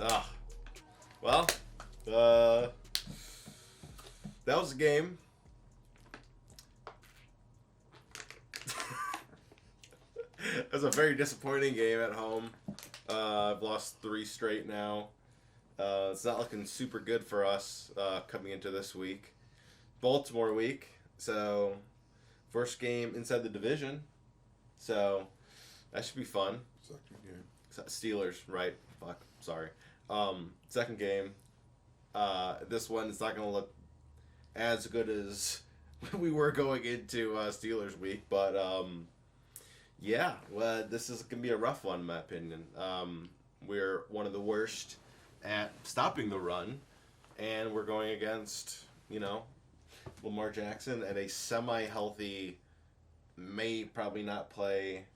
Ah, well, uh, that was a game. It was a very disappointing game at home. I've lost 3 straight now. It's not looking super good for us coming into this week. Baltimore week, so first game inside the division, so that should be fun. Second game. Steelers, right? Fuck, sorry. Second game. This one is not going to look as good as we were going into Steelers week, but yeah, well, this is going to be a rough one in my opinion. We're one of the worst at stopping the run, and we're going against, Lamar Jackson and a semi-healthy, may probably not play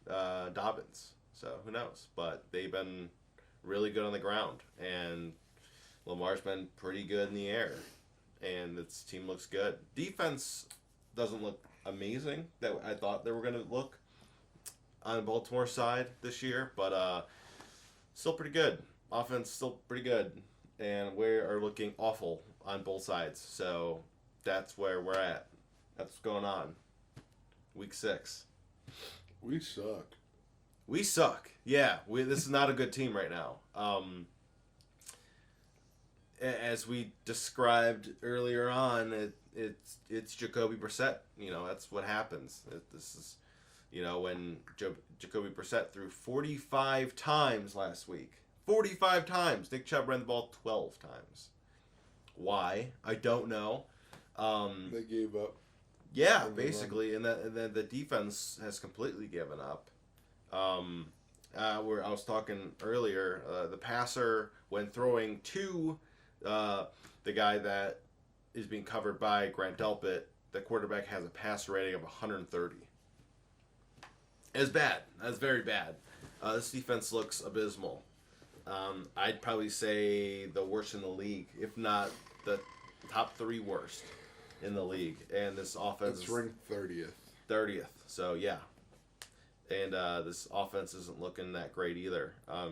Dobbins. So who knows? But they've been really good on the ground, and Lamar's been pretty good in the air, and this team looks good. Defense doesn't look amazing that I thought they were going to look on the Baltimore side this year, but still pretty good. Offense still pretty good, and we are looking awful on both sides. So that's where we're at. That's what's going on. Week 6. We suck. We suck. Yeah, this is not a good team right now. As we described earlier on, it's Jacoby Brissett. That's what happens. This is, when Jacoby Brissett threw 45 times last week. 45 times. Nick Chubb ran the ball 12 times. Why? I don't know. They gave up. Yeah, basically, and then the defense has completely given up. Where I was talking earlier, the passer, when throwing to the guy that is being covered by Grant Delpit, the quarterback has a passer rating of 130. It's bad. That's very bad. This defense looks abysmal. I'd probably say the worst in the league, if not the top 3 worst in the league. And this offense It's ranked 30th. 30th. So, yeah. And this offense isn't looking that great either. I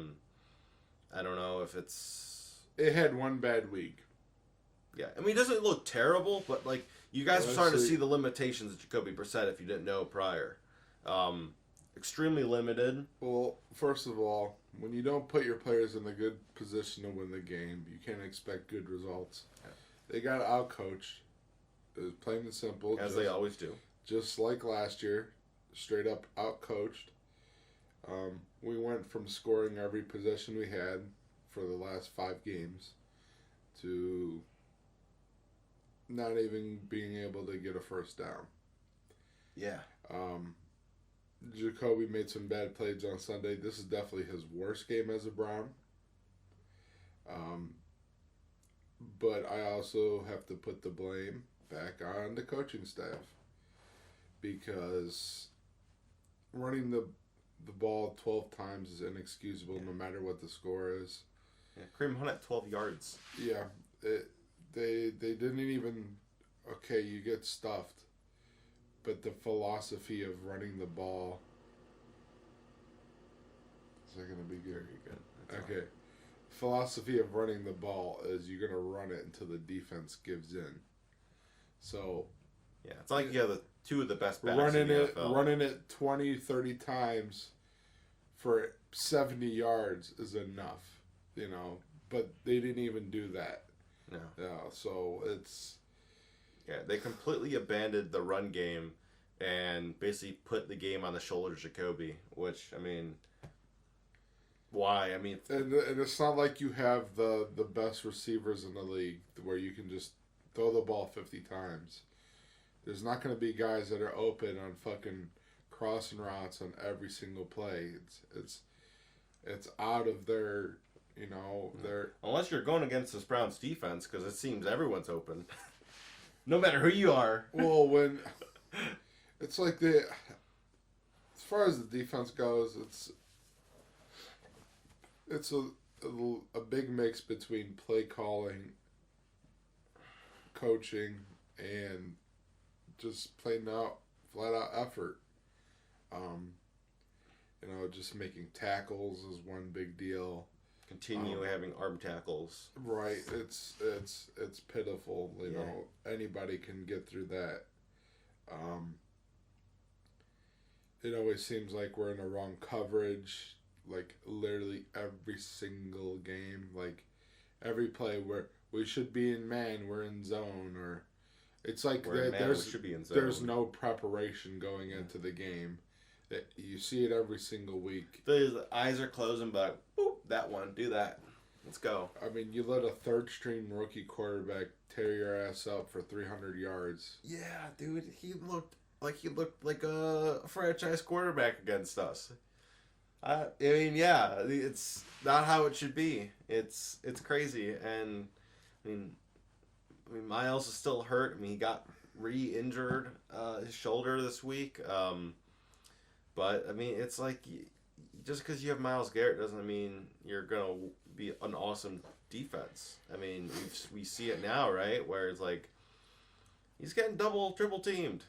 don't know if it's... It had one bad week. Yeah. I mean, it doesn't look terrible, but, you guys are starting to see the limitations of Jacoby Brissett if you didn't know prior. Extremely limited. Well, first of all, when you don't put your players in a good position to win the game, you can't expect good results. Yeah. They got outcoached. It was plain and simple. As they always do. Just like last year, straight up outcoached. We went from scoring every possession we had for the last 5 games to not even being able to get a first down. Yeah. Jacoby made some bad plays on Sunday. This is definitely his worst game as a Brown. But I also have to put the blame back on the coaching staff, because running the ball 12 times is inexcusable no matter what the score is. Yeah, Kareem Hunt at 12 yards. Yeah, they didn't even... Okay, you get stuffed. But the philosophy of running the ball... Is that going to be good? Very good. That's Okay. Philosophy of running the ball is you're going to run it until the defense gives in. So... Yeah, it's like you have the 2 of the best backs in the NFL. Running it 20, 30 times for 70 yards is enough, But they didn't even do that. No. So it's... Yeah, they completely abandoned the run game and basically put the game on the shoulders of Jacoby, which, I mean... Why? I mean... And it's not like you have the best receivers in the league where you can just throw the ball 50 times. There's not going to be guys that are open on fucking crossing routes on every single play. It's out of their, their... Unless you're going against this Browns defense, because it seems everyone's open. No matter who you are. Well, when... It's like as far as the defense goes, it's a big mix between play calling, coaching, and just plain out, flat out effort. Just making tackles is one big deal. continue having arm tackles. Right. It's pitiful. You know, anybody can get through that. It always seems like we're in the wrong coverage. Like literally every single game, like every play where we should be in man, we're in zone, or it's like there's no preparation going into the game. That you see it every single week. The eyes are closing, but boop, that one, do that. Let's go. I mean, you let a third-string rookie quarterback tear your ass up for 300 yards. Yeah, dude, he looked like a franchise quarterback against us. I mean, yeah, it's not how it should be. It's crazy, and I mean, Miles is still hurt. I mean, he got re-injured his shoulder this week. But I mean, it's like just because you have Myles Garrett doesn't mean you're gonna be an awesome defense. I mean, we see it now, right? Where it's like he's getting double, triple teamed.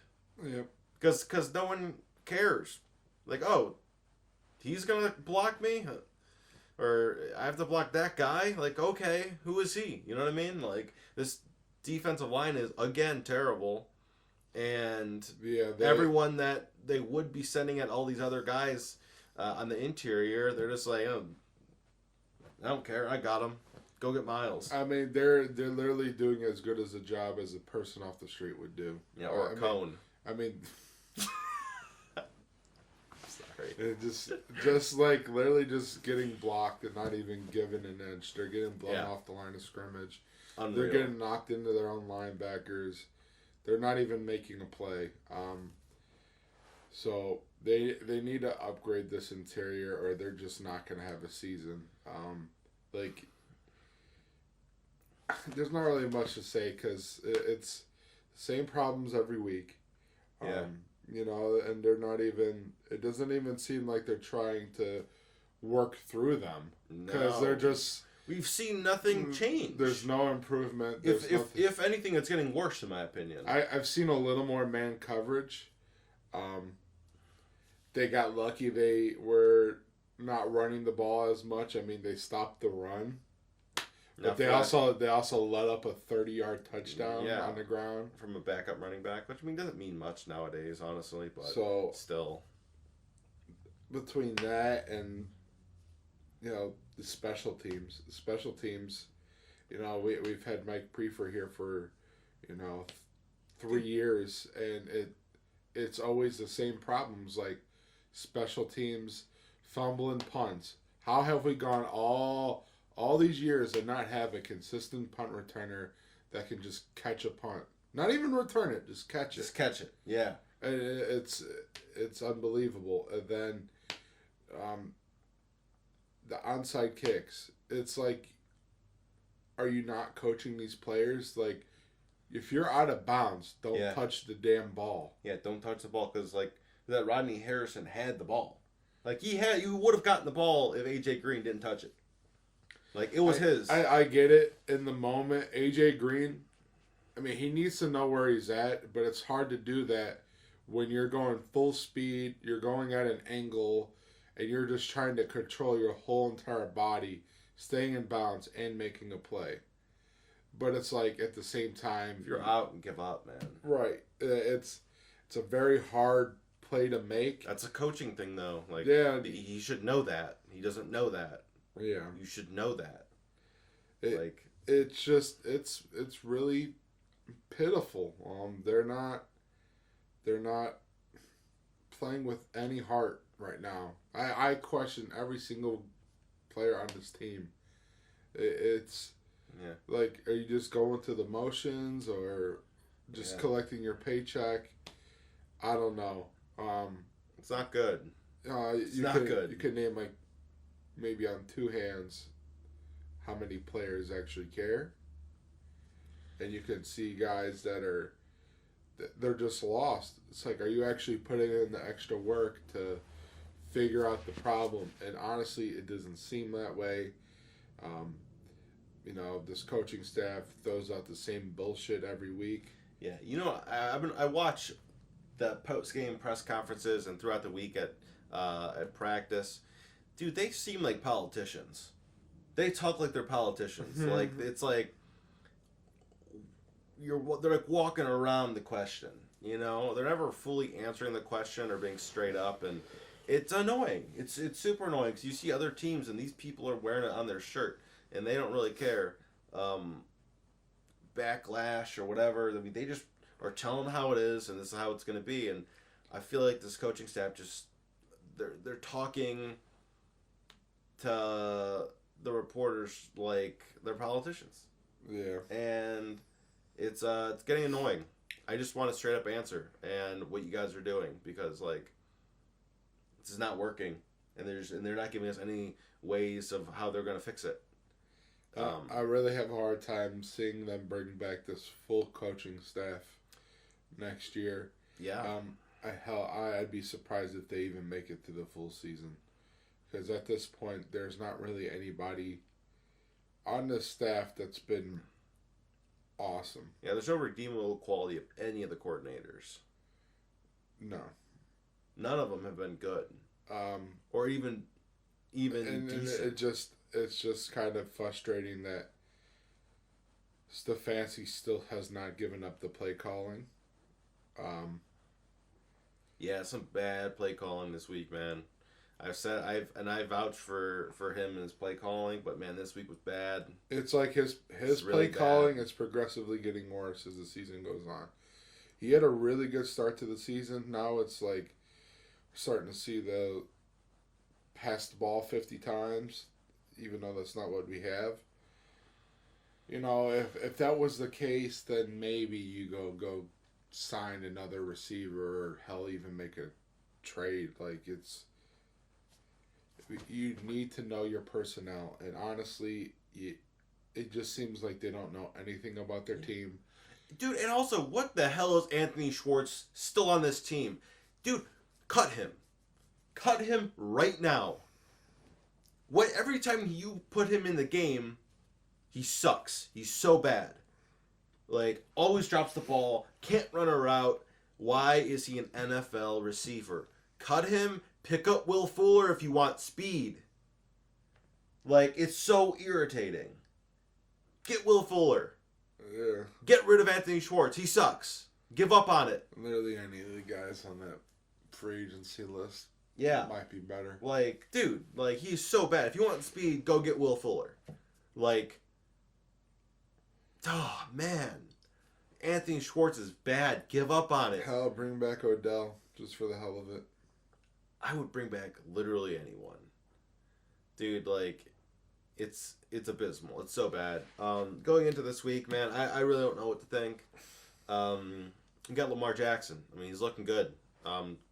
Yep. Because no one cares. Like, oh, he's gonna block me, or I have to block that guy. Like, okay, who is he? You know what I mean? Like, this defensive line is again terrible, and everyone that they would be sending at all these other guys on the interior, they're just like, oh, I don't care, I got him. Go get Miles. I mean, they're literally doing as good as a job as a person off the street would do. Yeah, or a cone. I mean, sorry. It just like literally just getting blocked and not even given an inch. They're getting blown off the line of scrimmage. Unreal. They're getting knocked into their own linebackers. They're not even making a play. So they need to upgrade this interior, or they're just not going to have a season. Like, there's not really much to say because it's the same problems every week. You know, and they're not even. It doesn't even seem like they're trying to work through them because they're just. We've seen nothing change. There's no improvement. If anything, it's getting worse, in my opinion. I've seen a little more man coverage. They got lucky. They were not running the ball as much. I mean, they stopped the run. But they also let up a 30-yard touchdown on the ground from a backup running back, which I mean doesn't mean much nowadays, honestly. But still, between that and the special teams, you know, we've had Mike Prefer here for 3 years, and it's always the same problems like special teams, fumbling punts. How have we gone all these years and not have a consistent punt returner that can just catch a punt? Not even return it, just catch it. Just catch it, yeah. And it's unbelievable. And then the onside kicks. It's like, are you not coaching these players? Like, if you're out of bounds, don't touch the damn ball. Yeah, don't touch the ball because like that Rodney Harrison had the ball. Like you would have gotten the ball if AJ Green didn't touch it. Like, it was his. I get it in the moment. AJ Green, I mean, he needs to know where he's at, but it's hard to do that when you're going full speed, you're going at an angle, and you're just trying to control your whole entire body, staying in bounds and making a play. But it's like, at the same time... If you're out, give up, man. Right. It's a very hard play to make. That's a coaching thing, though. Like, he should know that. He doesn't know that. Yeah, you should know that. It's just it's really pitiful. They're not playing with any heart right now. I question every single player on this team. It's like, are you just going through the motions or just collecting your paycheck? I don't know. It's not good. It's not good. You could name like maybe on two hands how many players actually care, and you can see guys they're just lost. It's like, are you actually putting in the extra work to figure out the problem? And honestly, it doesn't seem that way. This coaching staff throws out the same bullshit every week. Yeah, I watch the post-game press conferences and throughout the week at practice. Dude, they seem like politicians. they talk like they're politicians. Mhm. Like it's like they're like walking around the question. You know, they're never fully answering the question or being straight up, and it's annoying. It's super annoying because you see other teams and these people are wearing it on their shirt and they don't really care. Backlash or whatever. I mean, they just are telling how it is and this is how it's going to be. And I feel like this coaching staff just they're talking to the reporters like they're politicians, Yeah. and it's getting annoying. I just want a straight up answer and what you guys are doing because like this is not working, and they're not giving us any ways of how they're going to fix it. I really have a hard time seeing them bring back this full coaching staff next year. Yeah. I'd be surprised if they even make it to the full season. Because at this point, there's not really anybody on the staff that's been awesome. Yeah, there's no redeemable quality of any of the coordinators. No. None of them have been good. Or even And decent. it's just kind of frustrating that Stefanski still has not given up the play calling. Yeah, some bad play calling this week, man. I vouched for him and his play calling, but man, this week was bad. It's like his It's play really calling bad. is progressively getting worse as the season goes on. He had a really good start to the season. Now it's like we're starting to see the pass the ball 50 times, even though that's not what we have. You know, if that was the case, then maybe you go sign another receiver or hell even make a trade. Like you need to know your personnel, and honestly, it just seems like they don't know anything about their team. Dude, and also, what the hell is Anthony Schwartz still on this team? Dude, cut him. Cut him right now. Every time you put him in the game, he sucks. He's so bad. Like, always drops the ball, can't run a route. Why is he an NFL receiver? Cut him, pick up Will Fuller if you want speed. Like, it's so irritating. Get Will Fuller. Yeah, Get rid of Anthony Schwartz. He sucks. Give up on it. literally any of the guys on that free agency list Yeah. might be better. Like, dude, like, he's so bad. If you want speed, go get Will Fuller. Like, oh, man. Anthony Schwartz is bad. Give up on it. Hell, bring back Odell just for the hell of it. I would bring back literally anyone. Dude, like, it's abysmal. It's so bad. Going into this week, man, I really don't know what to think. You got Lamar Jackson. I mean, he's looking good.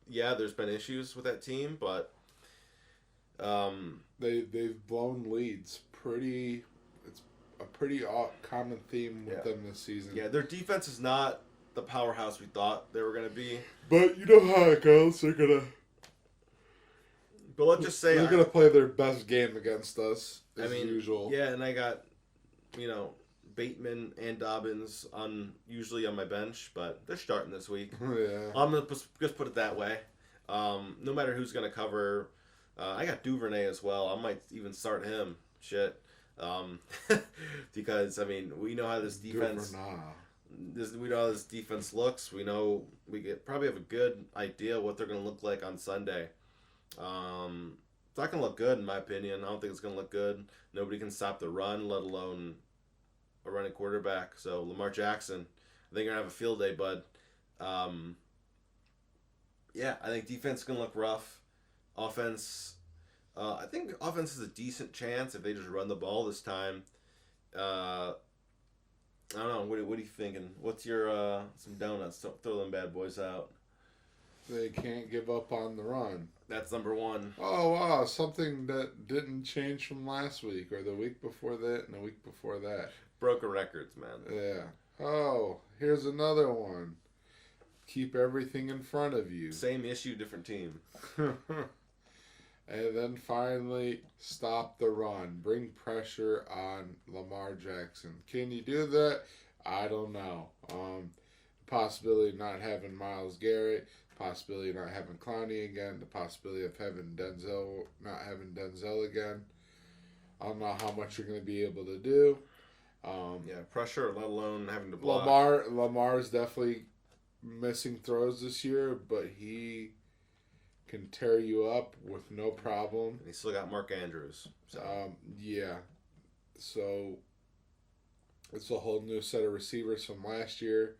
Yeah, there's been issues with that team, but They've blown leads. It's a pretty common theme with them this season. yeah, their defense is not the powerhouse we thought they were going to be. But you know how it goes. But let's just say They're gonna play their best game against us as usual. Yeah, and I got, Bateman and Dobbins usually on my bench, but they're starting this week. Yeah. I'm gonna just put it that way. No matter who's gonna cover, I got Duvernay as well. I might even start him. Shit, because I mean we know how this defense. We know how this defense looks. We know probably have a good idea what they're gonna look like on Sunday. It's not gonna look good in my opinion. I don't think it's gonna look good. Nobody can stop the run, let alone a running quarterback. So Lamar Jackson, I think you're gonna have a field day, bud. Yeah, I think defense is gonna look rough. Offense, I think offense has a decent chance if they just run the ball this time. I don't know. What are you thinking? What's your some donuts? Don't throw them bad boys out. They can't give up on the run. That's number one. Oh wow, something that didn't change from last week or the week before that and the week before that. Broken records, man. Yeah. Oh, here's another one. Keep everything in front of you. Same issue, different team. And then finally, stop the run. Bring pressure on Lamar Jackson. Can you do that? I don't know. Possibility of not having Myles Garrett. Possibility of not having Clowney again. The possibility of not having Denzel again. I don't know how much you're going to be able to do. Pressure, let alone having to block. Lamar is definitely missing throws this year, but he can tear you up with no problem. And he still got Mark Andrews. So. So it's a whole new set of receivers from last year.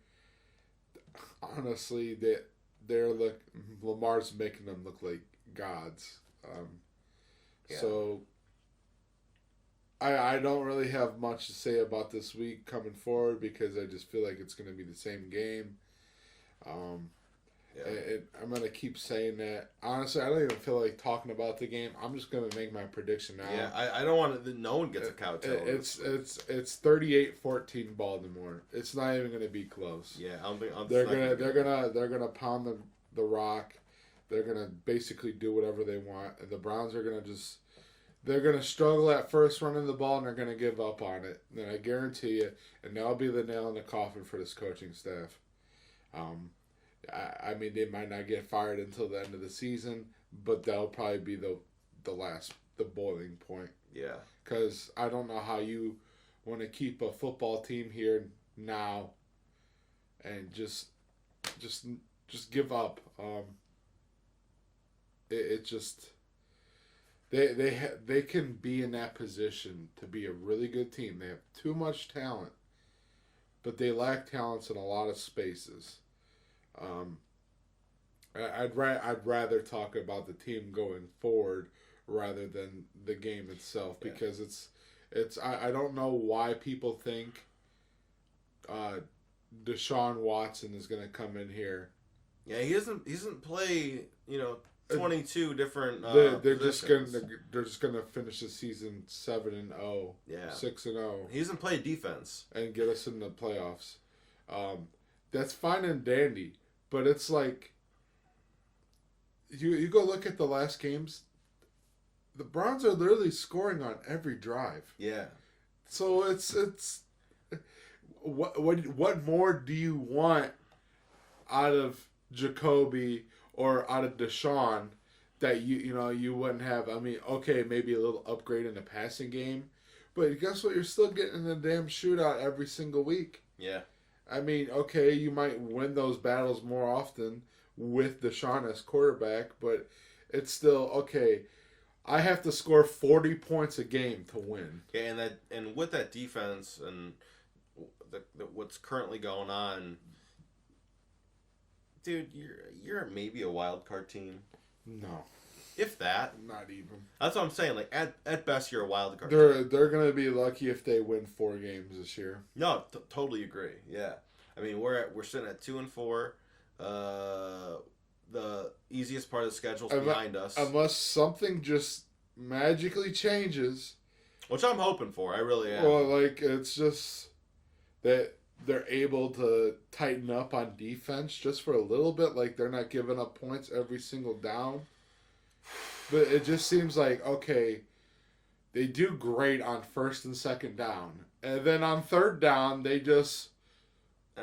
Honestly, Lamar's making them look like gods. So I don't really have much to say about this week coming forward because I just feel like it's going to be the same game. I'm going to keep saying that. Honestly, I don't even feel like talking about the game. I'm just going to make my prediction now. Yeah, I don't want to. No one gets a cowtail. It's 38-14 Baltimore. It's not even going to be close. Yeah, I don't think they're gonna pound the rock. They're gonna basically do whatever they want, and the Browns are gonna struggle at first running the ball, and they're gonna give up on it. And I guarantee you, and that'll be the nail in the coffin for this coaching staff. I mean, they might not get fired until the end of the season, but that'll probably be the boiling point. Yeah. Because I don't know how you want to keep a football team here now, and just give up. It just they can be in that position to be a really good team. They have too much talent, but they lack talents in a lot of spaces. I'd rather talk about the team going forward rather than the game itself because it's I don't know why people think Deshaun Watson is going to come in here. Yeah, he doesn't play 22 different. They're just gonna finish the season 7-0. Yeah, 6-0. He doesn't play defense and get us in the playoffs. That's fine and dandy, but it's like you go look at the last games. The Browns are literally scoring on every drive. Yeah. So it's what more do you want out of Jacoby or out of Deshaun that you wouldn't have? I mean, okay, maybe a little upgrade in the passing game, but guess what? You're still getting in a damn shootout every single week. Yeah. I mean, okay, you might win those battles more often with Deshaun as quarterback, but it's still okay. I have to score 40 points a game to win. Yeah, and with that defense and what's currently going on, dude, you're maybe a wild card team. No, if that. Not even. That's what I'm saying. Like at best, you're a wild card. They're gonna be lucky if they win 4 games this year. No, totally agree. Yeah, I mean we're sitting at 2-4. The easiest part of the schedule's behind us. Unless something just magically changes. Which I'm hoping for. I really am. Well, like, it's just that they're able to tighten up on defense just for a little bit. Like, they're not giving up points every single down. But it just seems like, okay, they do great on first and second down. And then on third down, they just...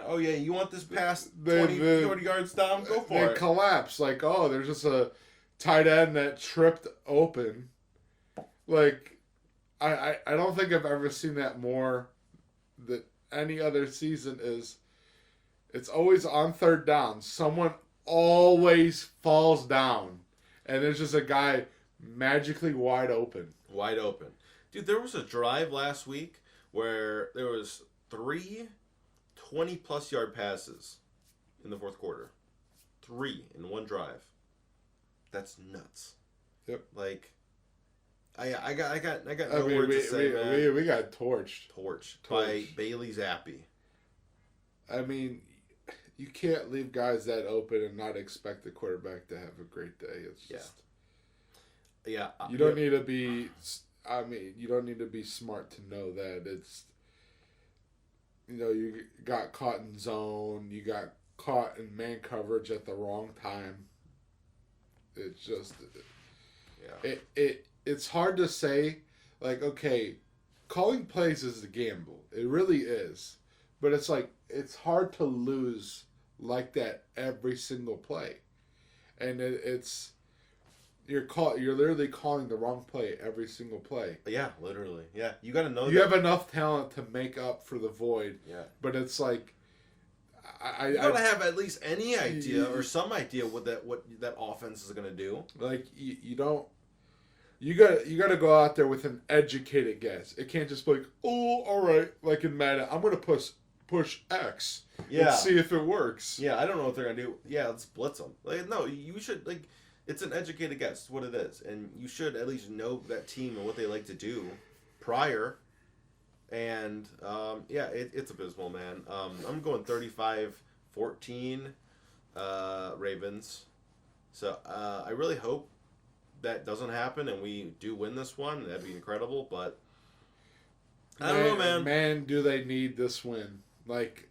Oh, yeah, you want this pass 20 yards down? Go for it. They collapse. Like, oh, there's just a tight end that tripped open. Like, I don't think I've ever seen that more than any other season is. It's always on third down. Someone always falls down. And there's just a guy magically wide open. Wide open. Dude, there was a drive last week where there was 3 20-plus yard passes in the fourth quarter. 3 in one drive. That's nuts. Yep. Like, I got no words to say, man. We got torched. Torched by Bailey Zappi. I mean, you can't leave guys that open and not expect the quarterback to have a great day. It's just... Yeah. You don't need to be... I mean, you don't need to be smart to know that. It's... you got caught in zone. You got caught in man coverage at the wrong time. It's just... Yeah. It's hard to say, like, okay, calling plays is a gamble. It really is. But it's like, it's hard to lose like that every single play. And it's, You're literally calling the wrong play every single play. Yeah, literally. Yeah, you got to know. You have enough talent to make up for the void. Yeah, but it's like, you gotta have at least any idea or some idea what that offense is gonna do. Like you don't. You gotta go out there with an educated guess. It can't just be like, oh, all right, like in Madden, I'm gonna push X and see if it works. Yeah, I don't know what they're gonna do. Yeah, let's blitz them. Like, no, you should like. It's an educated guess, what it is, and you should at least know that team and what they like to do prior. And yeah, it's abysmal, man. I'm going 35-14 Ravens. So I really hope that doesn't happen and we do win this one. That'd be incredible, but I don't know, man. Man, do they need this win? Like,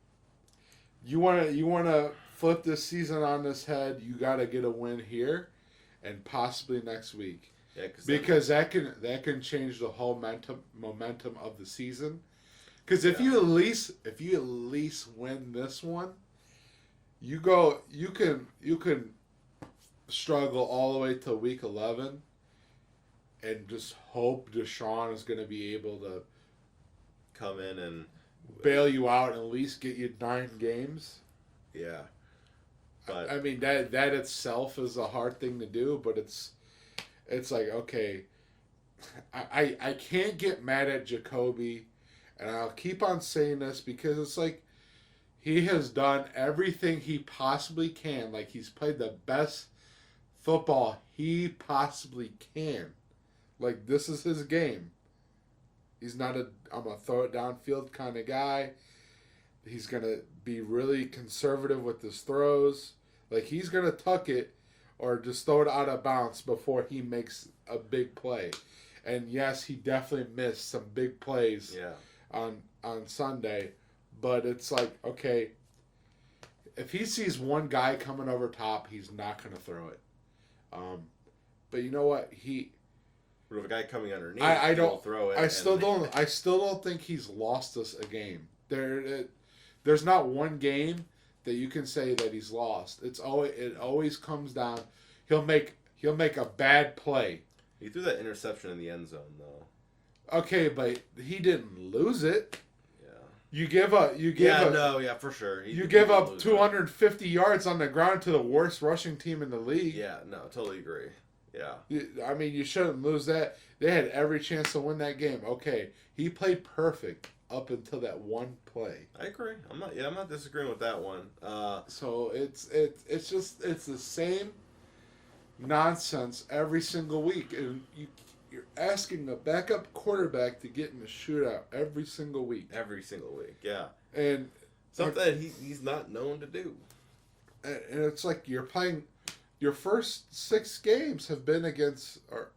you wanna flip this season on this head? You gotta get a win here, and possibly next week. Yeah, because that can change the whole momentum of the season. Because if you at least win this one, you can struggle all the way to week 11, and just hope Deshaun is going to be able to come in and bail you out and at least get you 9 games. Yeah, but I mean that itself is a hard thing to do, but it's like, okay, I can't get mad at Jacoby, and I'll keep on saying this because it's like he has done everything he possibly can. Like, he's played the best football he possibly can. Like, this is his game. He's not I'm going to throw it downfield kind of guy. He's going to be really conservative with his throws. Like, he's going to tuck it or just throw it out of bounds before he makes a big play. And yes, he definitely missed some big plays on Sunday. But it's like, okay, if he sees one guy coming over top, he's not going to throw it. But you know what? But if a guy coming underneath, I don't he'll throw it. I still don't think he's lost us a game. There's not one game that you can say that he's lost. It always comes down. He'll make a bad play. He threw that interception in the end zone though. Okay, but he didn't lose it. Yeah. You give up. For sure. You give up 250 yards on the ground to the worst rushing team in the league. Yeah, no, totally agree. Yeah. I mean, you shouldn't lose that. They had every chance to win that game. Okay, he played perfect up until that one play. I agree. I'm not disagreeing with that one. So it's the same nonsense every single week, and you're asking a backup quarterback to get in a shootout every single week. Every single week, yeah. And something that he's not known to do. And it's like you're playing. Your first 6 games have been against, they're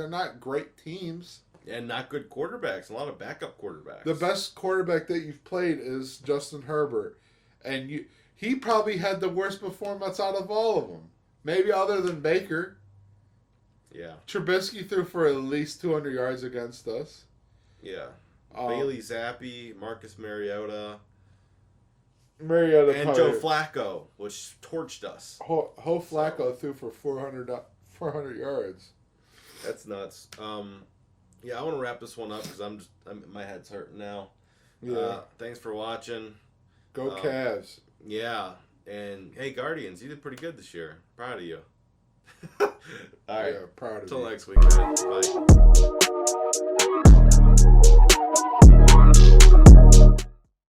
not great teams. And not good quarterbacks. A lot of backup quarterbacks. The best quarterback that you've played is Justin Herbert. And he probably had the worst performance out of all of them. Maybe other than Baker. Yeah. Trubisky threw for at least 200 yards against us. Yeah. Bailey Zappi, Marcus Mariota, and Joe Flacco, which torched us. Flacco threw for 400 yards. That's nuts. Yeah, I want to wrap this one up because my head's hurting now. Yeah. Thanks for watching. Go Cavs. Yeah, and hey, Guardians, you did pretty good this year. Proud of you. All right. Yeah, proud of you. Until next week, man. Bye.